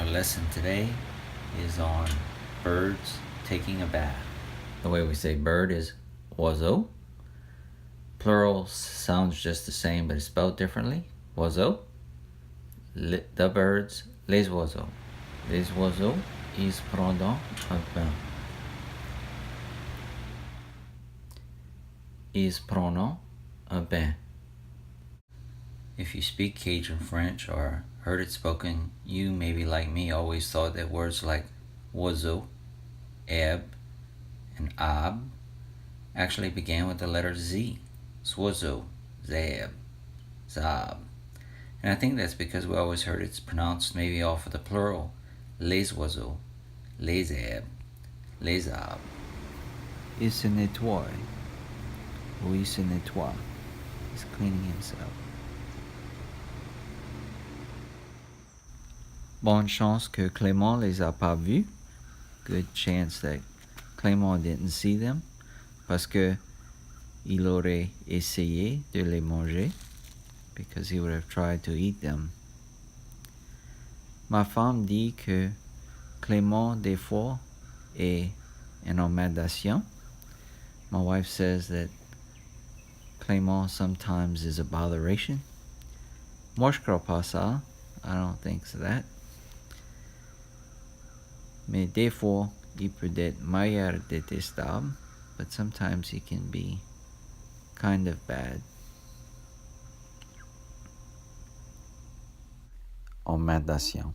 Our lesson today is on birds taking a bath. The way we say bird is oiseau. Plural sounds just the same, but it's spelled differently. Oiseau. The birds, les oiseaux. Les oiseaux, ils prendront un bain. Ils prendront un bain. If you speak Cajun French or heard it spoken, you, maybe like me, always thought that words like oiseau, ebb, and ab actually began with the letter Z. Swazo, zab, zab. And I think that's because we always heard it's pronounced maybe off of the plural, les oiseaux, les ab, les ab. Il se nettoie. Oui, il se nettoie. He's cleaning himself. Bonne chance que Clément les a pas vus. Good chance that Clément didn't see them, parce que il aurait essayé de les manger, because he would have tried to eat them. Ma femme dit que Clément des fois est en emmerdation. My wife says that Clément sometimes is a botheration. Moi je crois pas ça. I don't think so that. Mais des fois, il peut être meilleur détestable, but sometimes he can be kind of bad. Emmerdation.